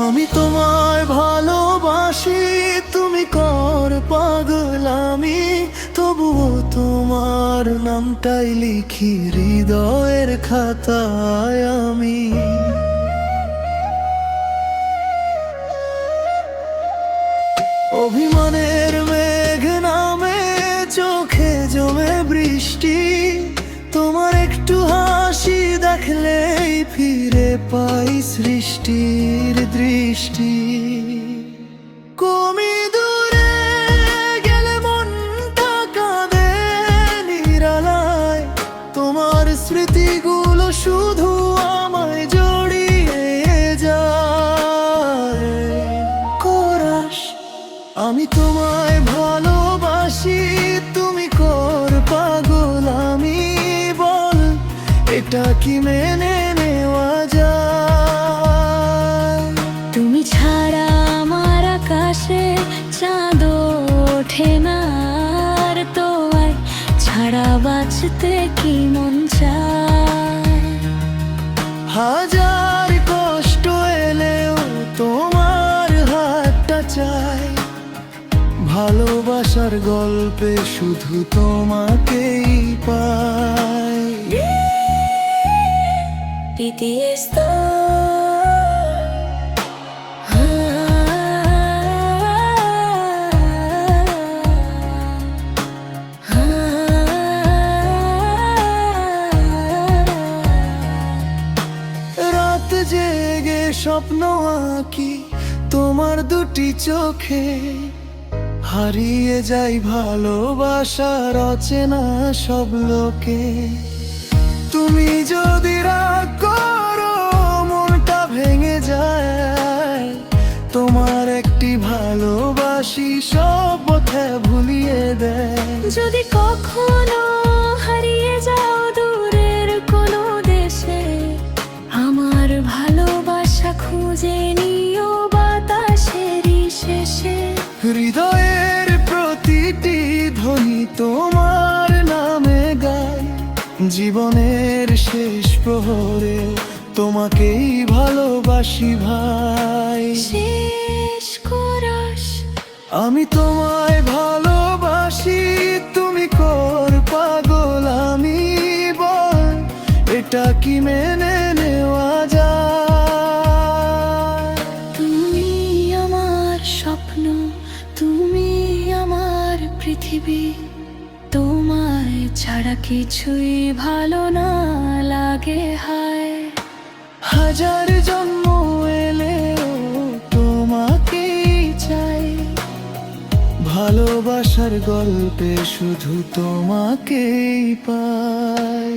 আমি তোমায় ভালোবাসি, তুমি কর পাগলামি, তবুও তোমার নামটাই লিখি হৃদয়ের খাতায় আমি। অভিমানের মেঘ নামে চোখে জমে বৃষ্টি, তোমার একটু হাসি দেখলেই ফিরে পাই সৃষ্টির দৃষ্টি। কমি দূরে গেলে মনটা কাঁদে নিরালায়, তোমার স্মৃতিগুলো শুধু আমায় জড়িয়ে যায়। কোরাস আমি তোমায় ভালোবাসি, তুমি কর পাগলামি, বল এটা কি মেনে নেওয়া যায়? তুমি ছাড়া আমার আকাশে চাঁদ ওঠে না, আর তোমায় ছাড়া বাঁচতে কি মন চায়। হাজার কষ্ট এলেও তোমার হাতটা চাই, ভালোবাসার গল্পে শুধু তোমাকেই পাই। BTS রাত জেগে স্বপ্ন আঁকি তোমার দুটি চোখে, হারিয়ে যাই ভালোবাসার অচেনা সব লোকে। তুমি যদি রাগ করো মনটা ভেঙে যায়, তোমার একটি ভালোবাসি সব পথে ভুলিয়ে দেয়। যদি কখনো হারিয়ে যাও দূরের কোনো দেশে, আমার ভালোবাসা খুঁজে নিও বাতাসেরই শেষে। হৃদয়ের প্রতিটি ধ্বনি তোমার নামে গায়, জীবনের শেষ প্রহরে তোমাকেই ভালোবাসি ভাই। শেষ কোরাস আমি তোমায় ভালোবাসি, তুমি কর পাগলামি, বল এটা কি মেনে নেওয়া যায়? তুমি আমার স্বপ্ন, তুমি আমার পৃথিবী, তোমায় ছাড়া কিছুই ভালো না লাগে হায়। হাজার জন্ম এলেও তোমাকেই চাই, ভালোবাসার গল্পে শুধু তোমাকেই পাই।